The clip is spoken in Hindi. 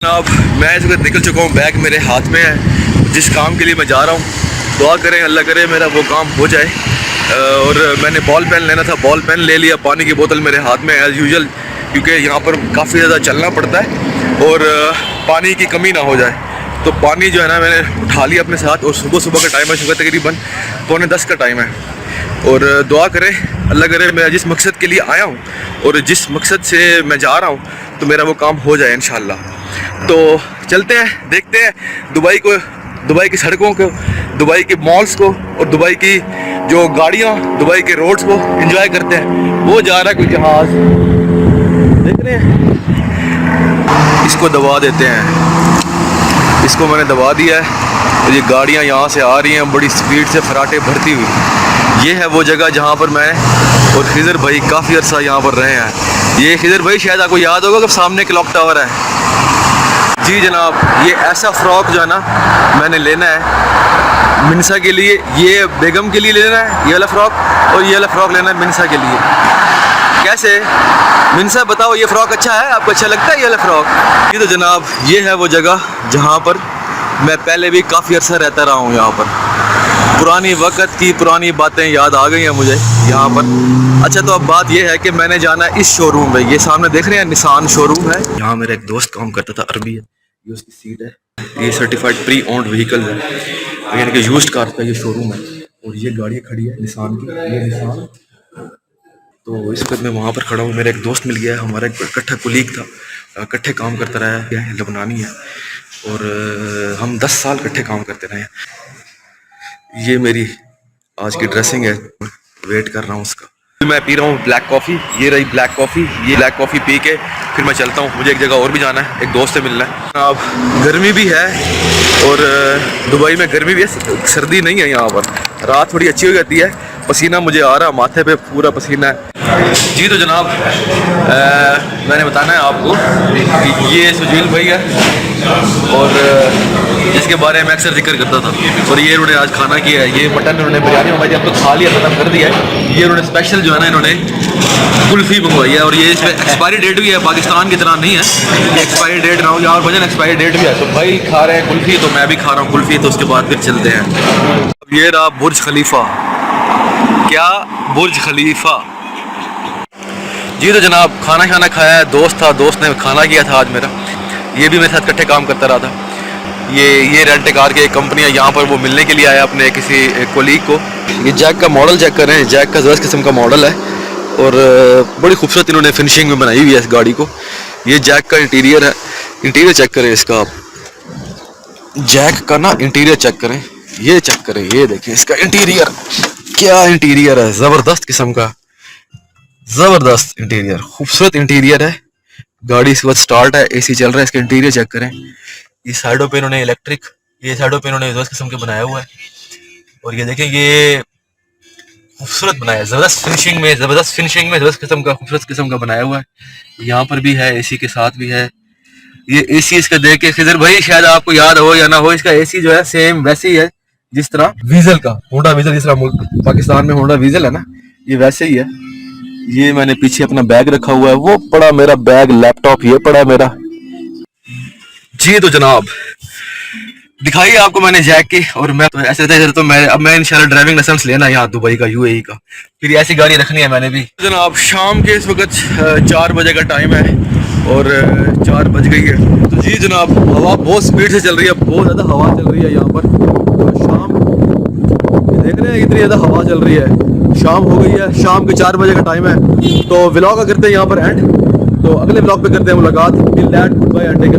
अब मैं इस वक्त निकल चुका हूँ, बैग मेरे हाथ में है। जिस काम के लिए मैं जा रहा हूँ, दुआ करें अल्लाह करे मेरा वो काम हो जाए। और मैंने बॉल पेन लेना था, बॉल पेन ले लिया। पानी की बोतल मेरे हाथ में एज़ यूजुअल, क्योंकि यहाँ पर काफ़ी ज़्यादा चलना पड़ता है और पानी की कमी ना हो जाए। तो पानी जो है ना मैंने उठा लिया अपने साथ। और सुबह सुबह का टाइम है, सुबह तकरीबन 9:45 का टाइम है। और दुआ करें अल्लाह करे मैं जिस मकसद के लिए आया हूँ और जिस मकसद से मैं जा रहा हूँ तो मेरा वो काम हो जाए इंशाल्लाह। तो चलते हैं, देखते हैं दुबई की सड़कों को, दुबई के मॉल्स को और दुबई की जो गाड़ियाँ, दुबई के रोड्स को एंजॉय करते हैं। वो जा रहा है कोई जहाज़, देख रहे हैं। इसको दबा देते हैं, इसको मैंने दबा दिया है और ये गाड़ियाँ यहाँ से आ रही हैं बड़ी स्पीड से, फराटे भरती हुई। ये है वो जगह जहाँ पर मैं और खिजर भाई काफ़ी अर्सा यहाँ पर रहे हैं। ये खिजर भाई शायद आपको याद होगा कि सामने क्लॉक टावर है। जी जनाब, ये ऐसा फ़्रॉक जो है ना मैंने लेना है मिनसा के लिए, ये बेगम के लिए लेना है ये वाला फ़्रॉक, और ये वाला फ़्रॉक लेना है मिनसा के लिए। कैसे मिनसा बताओ, ये फ़्रॉक अच्छा है, आपको अच्छा लगता है ये वाला फ़्रॉक? ये तो जनाब ये है वो जगह जहाँ पर मैं पहले भी काफ़ी अर्सा रहता रहा हूँ। यहाँ पर पुरानी वक्त की पुरानी बातें याद आ गई हैं मुझे यहाँ पर। अच्छा, तो अब बात यह है कि मैंने जाना है इस शोरूम में। ये सामने देख रहे हैं निसान शोरूम है। यहाँ मेरा एक दोस्त काम करता था, अरबी है, ये उसकी सीट है। ये सर्टिफाइड प्री ओन्ड व्हीकल है, यानी कि यूज्ड कार का ये शोरूम है। और ये गाड़ियाँ खड़ी है निसान की, ये निसान। तो इस वक्त मैं वहाँ पर खड़ा हूँ, मेरा एक दोस्त मिल गया है, हमारा एक इकट्ठा कुलीग था, इकट्ठे काम करता रहा है, लबनानी है और हम 10 साल इकट्ठे काम करते रहे हैं। ये मेरी आज की ड्रेसिंग है, वेट कर रहा हूँ उसका। मैं पी रहा हूँ ब्लैक कॉफ़ी, ये रही ब्लैक कॉफ़ी। ये ब्लैक कॉफ़ी पी के फिर मैं चलता हूँ, मुझे एक जगह और भी जाना है, एक दोस्त से मिलना है। अब गर्मी भी है और दुबई में गर्मी भी है, सर्दी नहीं है यहाँ पर। रात थोड़ी अच्छी हो जाती है, पसीना मुझे आ रहा, माथे पे पूरा पसीना है। जी तो जनाब मैंने बताना है आपको कि ये सुजील भाई है और जिसके बारे में अक्सर जिक्र करता था। और ये इन्होंने आज खाना किया है, ये मटन इन्होंने बिरयानी मंगाई थी, अब तो खा लिया, खत्म कर दिया है। ये इन्होंने स्पेशल जो है ना इन्होंने कुल्फ़ी मंगवाई है और ये इसमें एक्सपायरी डेट भी है, पाकिस्तान की तरह नहीं है कि एक्सपायरी डेट ना हो, यहाँ वजन एक्सपायरी डेट भी है। तो भाई खा रहे हैं कुल्फ़ी, तो मैं भी खा रहा हूँ कुल्फ़ी। तो उसके बाद फिर चलते हैं। अब ये रहा बुर्ज खलीफा, क्या बुर्ज खलीफा। जी तो जनाब खाना खाया है, दोस्त था, दोस्त ने खाना किया था आज मेरा। ये भी मेरे साथ इकट्ठे काम करता रहा था। ये रेंट कार की एक कंपनी है, यहाँ पर वो मिलने के लिए आया अपने किसी कोलीग को। ये जैक का मॉडल चेक कर रहे हैं, जैक का ज़बरदस्त किस्म का मॉडल है और बड़ी खूबसूरत इन्होंने फिनिशिंग में बनाई हुई है इस गाड़ी को। ये जैक का इंटीरियर है, इंटीरियर चेक करें इसका आप, जैक का ना इंटीरियर चेक करें, ये चेक करें, ये देखें इसका इंटीरियर, क्या इंटीरियर है, ज़बरदस्त किस्म का, ज़बरदस्त इंटीरियर, खूबसूरत इंटीरियर है। गाड़ी इस वक्त स्टार्ट है, एसी चल रहा है, इसका इंटीरियर चेक करें। ये साइडों पे इन्होंने इलेक्ट्रिक, ये साइडों पे इन्होंने ज़बरदस्त किस्म के बनाया हुआ है। और ये देखें ये खूबसूरत बनाया है, ज़बरदस्त फिनिशिंग में, ज़बरदस्त किस्म का, खूबसूरत किस्म का बनाया हुआ है। यहाँ पर भी है, एसी के साथ भी है। ये एसी इसका देख के खिजर भाई शायद आपको याद हो या ना हो, इसका एसी जो है सेम वैसे ही है जिस तरह वीजल का, होंडा वीजल, जिस तरह पाकिस्तान में होंडा वीजल है ना, ये वैसे ही है। ये मैंने पीछे अपना बैग रखा हुआ है, वो पड़ा मेरा बैग, लैपटॉप ये पड़ा मेरा। जी तो जनाब दिखाई आपको मैंने जैक की, और मैं तो ऐसे तो मैं इंशाल्लाह ड्राइविंग लाइसेंस लेना है यहाँ दुबई का, यूएई का, फिर ऐसी गाड़ी रखनी है मैंने भी। जनाब शाम के इस वक्त 4 बजे का टाइम है और 4 बज गई है। तो जी जनाब हवा बहुत स्पीड से चल रही है, बहुत ज़्यादा हवा चल रही है यहाँ पर। तो शाम देख रहे हैं इतनी ज़्यादा हवा चल रही है, शाम हो गई है, शाम के 4 बजे का टाइम है। तो व्लॉग का करते हैं यहाँ पर एंड, तो अगले व्लॉग पे करते हैं मुलाकात। Till that goodbye and take care.